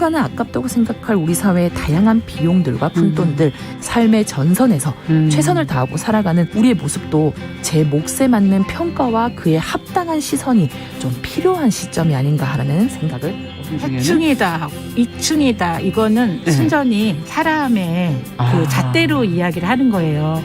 하나하나 아깝다고 생각할 우리 사회의 다양한 비용들과 푼돈들, 삶의 전선에서 최선을 다하고 살아가는 우리의 모습도 제 몫에 맞는 평가와 그에 합당한 시선이 좀 필요한 시점이 아닌가 하는 생각을 하층이다, 이층이다. 이거는 네. 순전히 사람의 그 잣대로 이야기를 하는 거예요.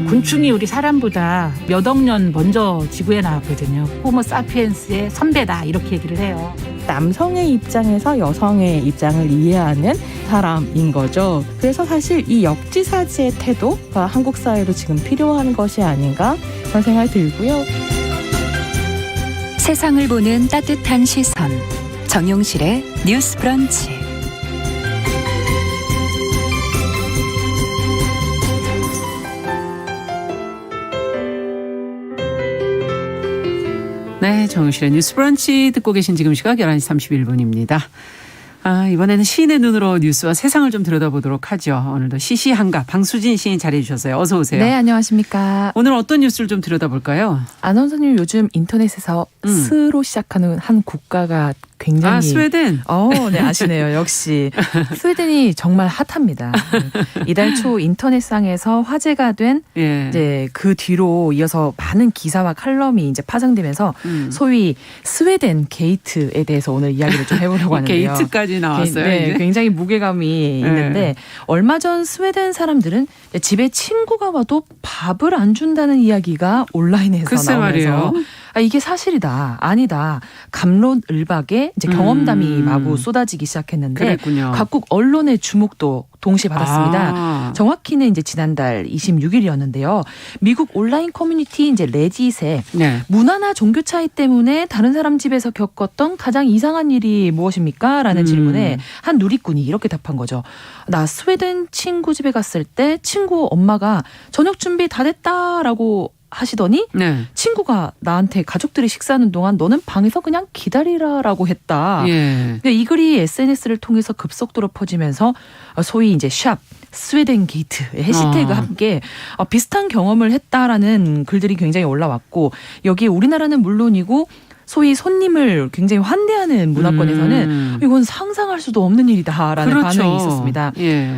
곤충이 우리 사람보다 몇 억 년 먼저 지구에 나왔거든요. 호모 사피엔스의 선배다 이렇게 얘기를 해요. 남성의 입장에서 여성의 입장을 이해하는 사람인 거죠. 그래서 사실 이 역지사지의 태도가 한국 사회로 지금 필요한 것이 아닌가 그런 생각이 들고요. 세상을 보는 따뜻한 시선, 정용실의 뉴스 브런치. 네, 정용실의 뉴스 브런치 듣고 계신 지금 시각 11시 31분입니다. 이번에는 시인의 눈으로 뉴스와 세상을 좀 들여다보도록 하죠. 오늘도 시시한가 방수진 시인 자리해 주셨어요. 어서 오세요. 네, 안녕하십니까. 오늘 어떤 뉴스를 좀 들여다볼까요? 아나운서님 요즘 인터넷에서 스로 시작하는 한 국가가 굉장히 스웨덴. 네, 아시네요. 역시 스웨덴이 정말 핫합니다. 이달 초 인터넷상에서 화제가 된 이제 그 뒤로 이어서 많은 기사와 칼럼이 이제 파생되면서 소위 스웨덴 게이트에 대해서 오늘 이야기를 좀 해보려고 하는데요. 게이트까지 나왔어요. 네, 굉장히 무게감이 있는데 얼마 전 스웨덴 사람들은 집에 친구가 와도 밥을 안 준다는 이야기가 온라인에서 글쎄 나오면서 말이에요. 이게 사실이다, 아니다, 갑론을박의 이제 경험담이 마구 쏟아지기 시작했는데 그랬군요. 각국 언론의 주목도 동시에 받았습니다. 정확히는 이제 지난달 26일이었는데요. 미국 온라인 커뮤니티 이제 레딧에 문화나 종교 차이 때문에 다른 사람 집에서 겪었던 가장 이상한 일이 무엇입니까? 라는 질문에 한 누리꾼이 이렇게 답한 거죠. 나 스웨덴 친구 집에 갔을 때 친구 엄마가 저녁 준비 다 됐다라고 하시더니 친구가 나한테 가족들이 식사하는 동안 너는 방에서 그냥 기다리라라고 했다. 이 글이 SNS를 통해서 급속도로 퍼지면서 소위 이제 샵 스웨덴 게이트의 해시태그와 함께 비슷한 경험을 했다라는 글들이 굉장히 올라왔고 여기에 우리나라는 물론이고 소위 손님을 굉장히 환대하는 문화권에서는 이건 상상할 수도 없는 일이다라는 반응이 있었습니다.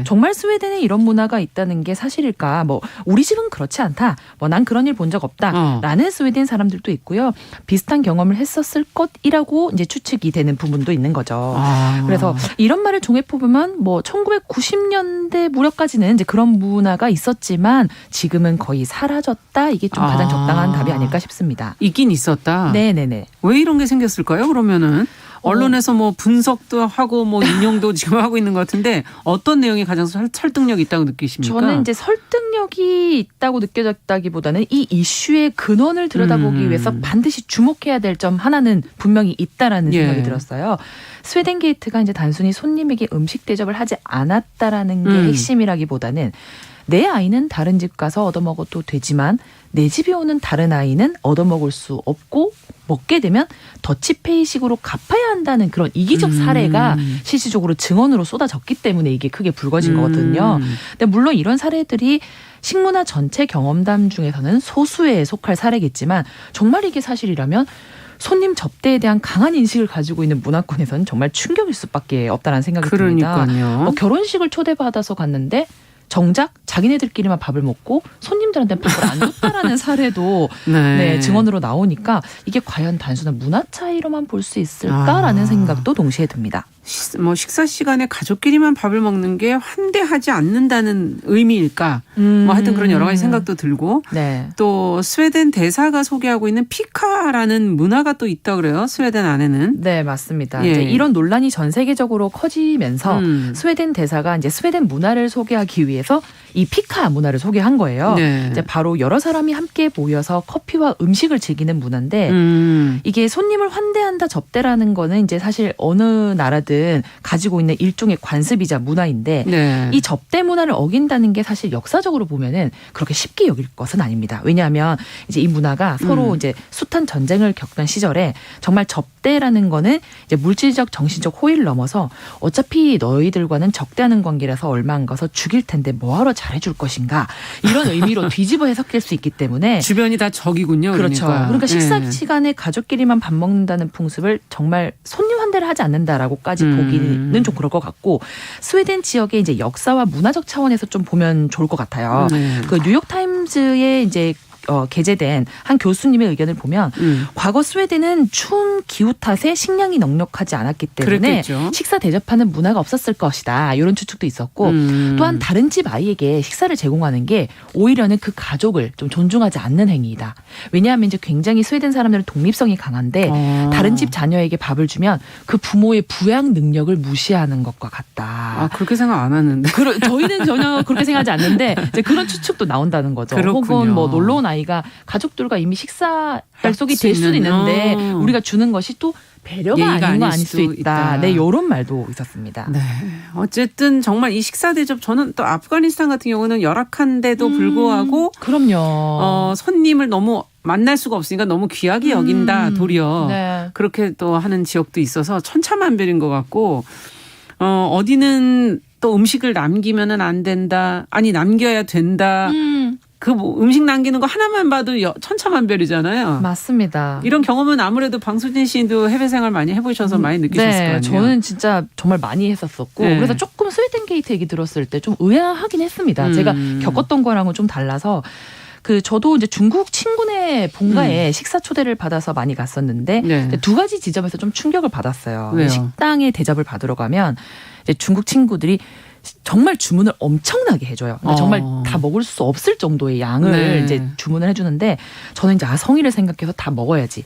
정말 스웨덴에 이런 문화가 있다는 게 사실일까? 우리 집은 그렇지 않다. 난 그런 일 본 적 없다. 라는 스웨덴 사람들도 있고요. 비슷한 경험을 했었을 것이라고 이제 추측이 되는 부분도 있는 거죠. 그래서 이런 말을 종합해 보면 1990년대 무렵까지는 이제 그런 문화가 있었지만 지금은 거의 사라졌다. 이게 좀 가장 적당한 답이 아닐까 싶습니다. 있긴 있었다. 네네네. 왜 이런 게 생겼을까요? 그러면은 언론에서 분석도 하고 인용도 지금 하고 있는 것 같은데 어떤 내용이 가장 설득력이 있다고 느끼십니까? 저는 이제 설득력이 있다고 느껴졌다기보다는 이 이슈의 근원을 들여다보기 위해서 반드시 주목해야 될 점 하나는 분명히 있다라는 생각이 들었어요. 스웨덴 게이트가 이제 단순히 손님에게 음식 대접을 하지 않았다라는 게 핵심이라기보다는 내 아이는 다른 집 가서 얻어먹어도 되지만 내 집에 오는 다른 아이는 얻어먹을 수 없고 먹게 되면 더치페이식으로 갚아야 한다는 그런 이기적 사례가 실질적으로 증언으로 쏟아졌기 때문에 이게 크게 불거진 거거든요. 근데 물론 이런 사례들이 식문화 전체 경험담 중에서는 소수에 속할 사례겠지만 정말 이게 사실이라면 손님 접대에 대한 강한 인식을 가지고 있는 문화권에서는 정말 충격일 수밖에 없다는 생각이 듭니다. 결혼식을 초대받아서 갔는데 정작 자기네들끼리만 밥을 먹고 손님들한테는 밥을 안 줬다라는 사례도 증언으로 나오니까 이게 과연 단순한 문화 차이로만 볼 수 있을까라는 생각도 동시에 듭니다. 식사 시간에 가족끼리만 밥을 먹는 게 환대하지 않는다는 의미일까? 하여튼 그런 여러 가지 생각도 들고 또 스웨덴 대사가 소개하고 있는 피카라는 문화가 또 있다 그래요. 스웨덴 안에는. 네, 맞습니다. 이제 이런 논란이 전 세계적으로 커지면서 스웨덴 대사가 이제 스웨덴 문화를 소개하기 위해서 이 피카 문화를 소개한 거예요. 이제 바로 여러 사람이 함께 모여서 커피와 음식을 즐기는 문화인데 이게 손님을 환대한다 접대라는 거는 이제 사실 어느 나라든 가지고 있는 일종의 관습이자 문화인데 이 접대 문화를 어긴다는 게 사실 역사적으로 보면은 그렇게 쉽게 여길 것은 아닙니다. 왜냐하면 이제 이 문화가 서로 이제 숱한 전쟁을 겪던 시절에 정말 접대라는 거는 이제 물질적 정신적 호의를 넘어서 어차피 너희들과는 적대하는 관계라서 얼마 안 가서 죽일 텐데 뭐하러 잘해줄 것인가 이런 의미로 뒤집어 해석될 수 있기 때문에 주변이 다 적이군요. 그렇죠. 그러니까 식사 시간에 가족끼리만 밥 먹는다는 풍습을 정말 손님 환대를 하지 않는다라고까지 보기는 좀 그럴 것 같고 스웨덴 지역의 이제 역사와 문화적 차원에서 좀 보면 좋을 것 같아요. 그 뉴욕 타임즈에 이제 게재된 한 교수님의 의견을 보면 과거 스웨덴은 추운 기후 탓에 식량이 넉넉하지 않았기 때문에 그랬겠죠. 식사 대접하는 문화가 없었을 것이다. 이런 추측도 있었고 또한 다른 집 아이에게 식사를 제공하는 게 오히려는 그 가족을 좀 존중하지 않는 행위이다. 왜냐하면 이제 굉장히 스웨덴 사람들은 독립성이 강한데 다른 집 자녀에게 밥을 주면 그 부모의 부양 능력을 무시하는 것과 같다. 아, 그렇게 생각 안 하는데. 저희는 전혀 그렇게 생각하지 않는데 이제 그런 추측도 나온다는 거죠. 그렇군요. 혹은 뭐 놀러 온 아이가 가족들과 이미 식사 약속이 될 수도 있는데 우리가 주는 것이 또 배려가 아닌 거 아닐 수 있다. 네, 이런 말도 있었습니다. 네, 어쨌든 정말 이 식사 대접 저는 또 아프가니스탄 같은 경우는 열악한데도 불구하고 그럼요. 손님을 너무 만날 수가 없으니까 너무 귀하게 여긴다 도리어 네. 그렇게 또 하는 지역도 있어서 천차만별인 것 같고 어디는 또 음식을 남기면은 안 된다. 아니 남겨야 된다. 그 뭐 음식 남기는 거 하나만 봐도 천차만별이잖아요. 맞습니다. 이런 경험은 아무래도 방수진 씨도 해외 생활 많이 해보셔서 많이 느끼셨을 거 아니에요. 네, 저는 진짜 정말 많이 했었었고 네. 그래서 조금 스웨덴 게이트 얘기 들었을 때 좀 의아하긴 했습니다. 제가 겪었던 거랑은 좀 달라서 저도 이제 중국 친구네 본가에 식사 초대를 받아서 많이 갔었는데 네. 두 가지 지점에서 좀 충격을 받았어요. 왜요? 식당에 대접을 받으러 가면 이제 중국 친구들이 정말 주문을 엄청나게 해줘요. 그러니까 정말 다 먹을 수 없을 정도의 양을 네. 이제 주문을 해주는데 저는 이제 성의를 생각해서 다 먹어야지.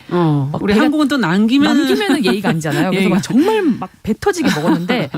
우리 한국은 또 남기면은 예의가 아니잖아요. 그래서 예의가. 막 정말 막 배 터지게 먹었는데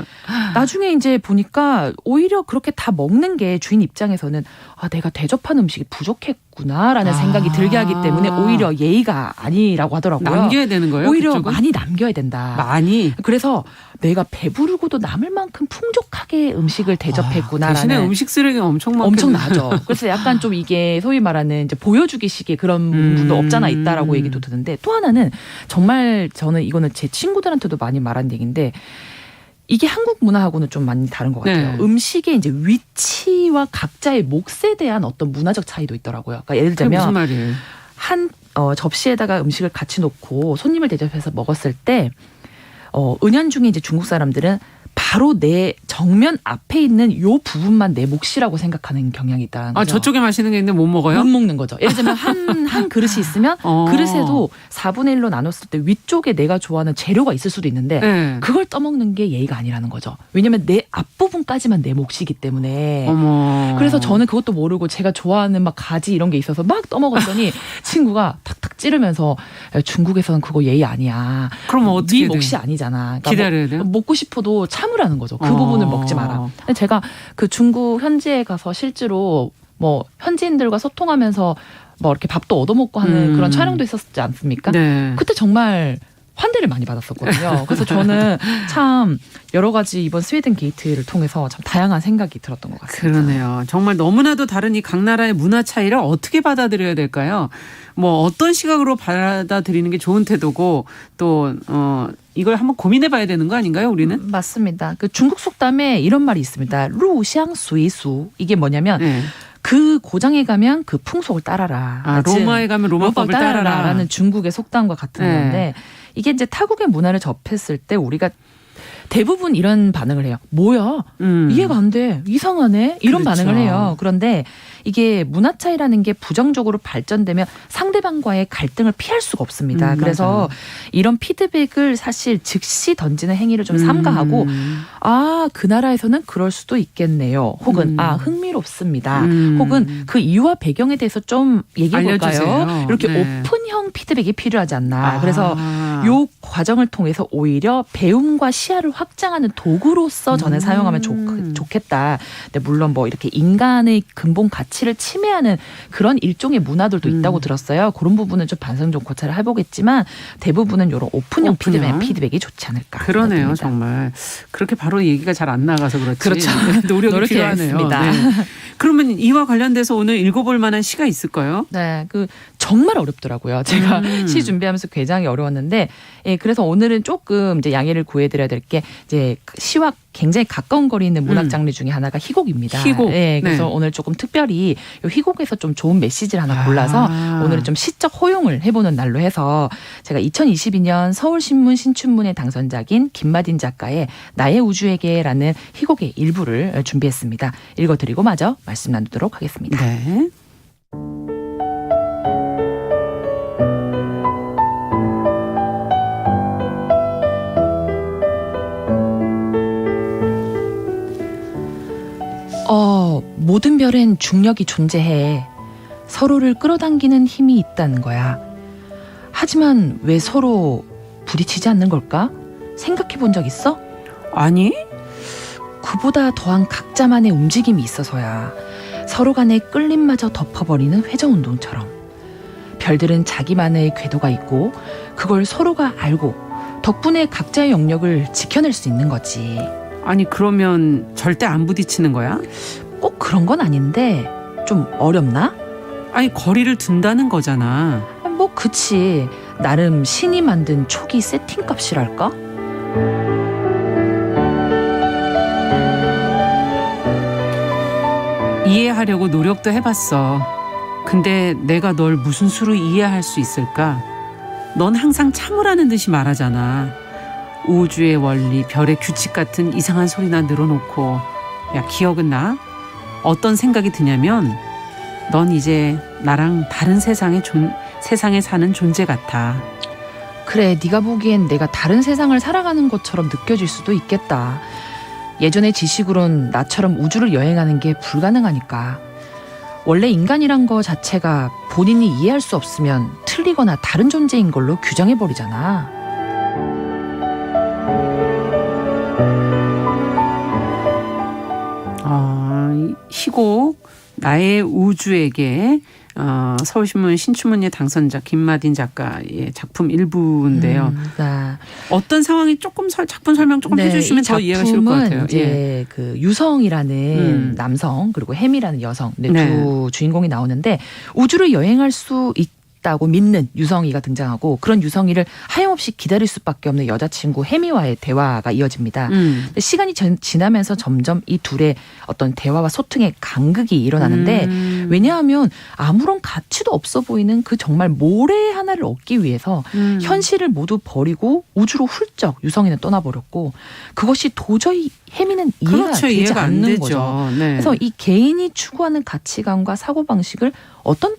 나중에 이제 보니까 오히려 그렇게 다 먹는 게 주인 입장에서는 내가 대접한 음식이 부족했구나라는 생각이 들게 하기 때문에 오히려 예의가 아니라고 하더라고요. 남겨야 되는 거예요? 오히려 그쪽은? 많이 남겨야 된다. 많이. 그래서 내가 배부르고도 남을 만큼 풍족하게 음식을 대접했구나라는. 대신에 음식 쓰레기가 엄청 나죠. 그래서 약간 좀 이게 소위 말하는 이제 보여주기식의 그런 분도 없잖아 있다라고 얘기도 듣는데 또 하나는 정말 저는 이거는 제 친구들한테도 많이 말한 얘기인데 이게 한국 문화하고는 좀 많이 다른 것 같아요. 네. 음식의 이제 위치와 각자의 몫에 대한 어떤 문화적 차이도 있더라고요. 그러니까 예를 그게 들면 무슨 말이에요? 한 접시에다가 음식을 같이 놓고 손님을 대접해서 먹었을 때 은연중에 이제 중국 사람들은 바로 내 정면 앞에 있는 요 부분만 내 몫이라고 생각하는 경향이 있다는 거죠. 저쪽에 마시는 게 있는데 못 먹어요? 못 먹는 거죠. 예를 들면 한 그릇이 있으면 그릇에도 4분의 1로 나눴을 때 위쪽에 내가 좋아하는 재료가 있을 수도 있는데 네. 그걸 떠먹는 게 예의가 아니라는 거죠. 왜냐하면 내 앞부분까지만 내 몫이기 때문에. 어머. 그래서 저는 그것도 모르고 제가 좋아하는 막 가지 이런 게 있어서 막 떠먹었더니 친구가 탁탁 찌르면서 야, 중국에서는 그거 예의 아니야. 그럼 어떻게 네 돼? 몫이 아니잖아. 그러니까 기다려야 돼요? 먹고 싶어도 참으라는 거죠. 그 부분을 먹지 마라. 근데 제가 그 중국 현지에 가서 실제로 뭐 현지인들과 소통하면서 뭐 이렇게 밥도 얻어먹고 하는 그런 촬영도 있었지 않습니까? 네. 그때 정말 환대를 많이 받았었거든요. 그래서 저는 참 여러 가지 이번 스웨덴 게이트를 통해서 참 다양한 생각이 들었던 것 같습니다. 그러네요. 정말 너무나도 다른 이 각 나라의 문화 차이를 어떻게 받아들여야 될까요? 뭐 어떤 시각으로 받아들이는 게 좋은 태도고 또 이걸 한번 고민해 봐야 되는 거 아닌가요, 우리는? 맞습니다. 그 중국 속담에 이런 말이 있습니다. 루샹 수이수. 이게 뭐냐면 네. 그 고장에 가면 그 풍속을 따라라. 로마에 가면 로마법을 따라라라는 중국의 속담과 같은 네. 건데 이게 이제 타국의 문화를 접했을 때 우리가 대부분 이런 반응을 해요. 뭐야? 이해가 안 돼. 이상하네. 이런 그렇죠. 반응을 해요. 그런데 이게 문화 차이라는 게 부정적으로 발전되면 상대방과의 갈등을 피할 수가 없습니다. 그래서 맞아요. 이런 피드백을 사실 즉시 던지는 행위를 좀 삼가하고 그 나라에서는 그럴 수도 있겠네요. 혹은 흥미롭습니다. 혹은 그 이유와 배경에 대해서 좀 얘기해 볼까요? 알려주세요. 이렇게 네. 오픈형 피드백이 필요하지 않나. 그래서 요 과정을 통해서 오히려 배움과 시야를 확장하는 도구로서 저는 사용하면 좋겠다. 근데 물론 뭐 이렇게 인간의 근본 가치를 침해하는 그런 일종의 문화들도 있다고 들었어요. 그런 부분은 좀 반성 좀 고찰을 해보겠지만 대부분은 이런 오픈형 피드백이 좋지 않을까. 그러네요. 생각됩니다. 정말. 그렇게 바로 얘기가 잘 안 나가서 그렇지. 그렇죠. 노력이 필요하네요. 노력해야겠습니다. 네. 그러면 이와 관련돼서 오늘 읽어볼 만한 시가 있을까요? 네, 정말 어렵더라고요. 제가 시 준비하면서 굉장히 어려웠는데 있는데 예, 그래서 오늘은 조금 이제 양해를 구해드려야 될 게 이제 시와 굉장히 가까운 거리에 있는 문학 장르 중에 하나가 희곡입니다. 희곡. 예, 그래서 네. 오늘 조금 특별히 이 희곡에서 좀 좋은 메시지를 하나 골라서 오늘은 좀 시적 호용을 해보는 날로 해서 제가 2022년 서울신문 신춘문예 당선작인 김마딘 작가의 나의 우주에게라는 희곡의 일부를 준비했습니다. 읽어드리고 마저 말씀 나누도록 하겠습니다. 네. 모든 별엔 중력이 존재해. 서로를 끌어당기는 힘이 있다는 거야. 하지만 왜 서로 부딪히지 않는 걸까? 생각해 본 적 있어? 아니? 그보다 더한 각자만의 움직임이 있어서야. 서로 간의 끌림마저 덮어버리는 회전운동처럼. 별들은 자기만의 궤도가 있고 그걸 서로가 알고 덕분에 각자의 영역을 지켜낼 수 있는 거지. 아니 그러면 절대 안 부딪히는 거야? 꼭 그런 건 아닌데 좀 어렵나? 아니 거리를 둔다는 거잖아. 뭐 그치. 나름 신이 만든 초기 세팅값이랄까? 이해하려고 노력도 해봤어. 근데 내가 널 무슨 수로 이해할 수 있을까? 넌 항상 참으라는 듯이 말하잖아. 우주의 원리, 별의 규칙 같은 이상한 소리나 늘어놓고. 야, 기억은 나? 어떤 생각이 드냐면 넌 이제 나랑 다른 세상에 사는 존재 같아. 그래, 네가 보기엔 내가 다른 세상을 살아가는 것처럼 느껴질 수도 있겠다. 예전의 지식으론 나처럼 우주를 여행하는 게 불가능하니까. 원래 인간이란 거 자체가 본인이 이해할 수 없으면 틀리거나 다른 존재인 걸로 규정해버리잖아. 희곡 나의 우주에게 서울신문 신춘문예 당선자 김마딘 작가의 작품 일부인데요. 어떤 상황이 조금 작품 설명 조금 해주시면 더 이해가 쉬울 것 같아요. 이제 그 유성이라는 남성 그리고 햄이라는 여성 두 주인공이 나오는데 우주를 여행할 수 있다고 믿는 유성이가 등장하고 그런 유성이를 하염없이 기다릴 수밖에 없는 여자친구 햄이와의 대화가 이어집니다. 근데 시간이 지나면서 점점 이 둘의 어떤 대화와 소통의 간극이 일어나는데 왜냐하면 아무런 가치도 없어 보이는 그 정말 모래 하나를 얻기 위해서 현실을 모두 버리고 우주로 훌쩍 유성이는 떠나버렸고 그것이 도저히 햄이는 이해가 되지 않는 거죠. 네. 그래서 이 개인이 추구하는 가치관과 사고방식을 어떤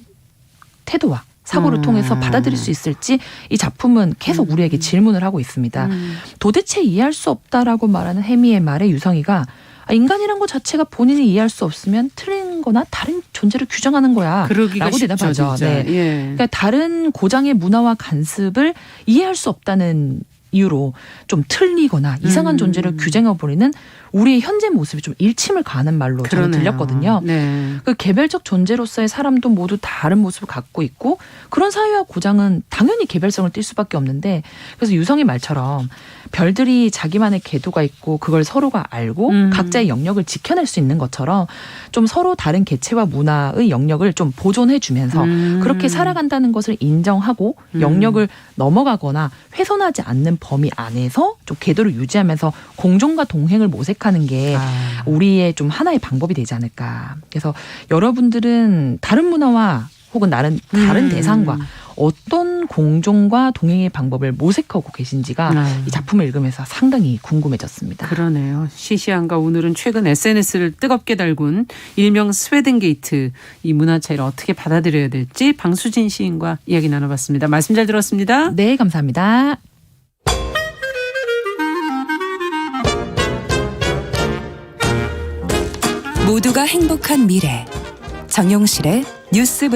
태도와 사고를 통해서 받아들일 수 있을지 이 작품은 계속 우리에게 질문을 하고 있습니다. 도대체 이해할 수 없다라고 말하는 혜미의 말에 유성이가 인간이란 것 자체가 본인이 이해할 수 없으면 틀린 거나 다른 존재를 규정하는 거야. 그러기가 라고 대답하죠. 네. 예. 그러니까 다른 고장의 문화와 간습을 이해할 수 없다는 이유로 좀 틀리거나 이상한 존재를 규정해버리는 우리의 현재 모습이 좀 일침을 가는 말로 저는 들렸거든요. 네. 그 개별적 존재로서의 사람도 모두 다른 모습을 갖고 있고 그런 사회와 고장은 당연히 개별성을 띌 수밖에 없는데 그래서 유성의 말처럼 별들이 자기만의 궤도가 있고 그걸 서로가 알고 각자의 영역을 지켜낼 수 있는 것처럼 좀 서로 다른 개체와 문화의 영역을 좀 보존해주면서 그렇게 살아간다는 것을 인정하고 영역을 넘어가거나 훼손하지 않는 범위 안에서 좀 궤도를 유지하면서 공존과 동행을 모색하는 게 우리의 좀 하나의 방법이 되지 않을까. 그래서 여러분들은 다른 문화와 혹은 다른 대상과 어떤 공존과 동행의 방법을 모색하고 계신지가 이 작품을 읽으면서 상당히 궁금해졌습니다. 그러네요. 시시한가 오늘은 최근 SNS를 뜨겁게 달군 일명 스웨덴 게이트 이 문화 차이를 어떻게 받아들여야 될지 방수진 시인과 이야기 나눠봤습니다. 말씀 잘 들었습니다. 네, 감사합니다. 모두가 행복한 미래 정용실의 뉴스 브런치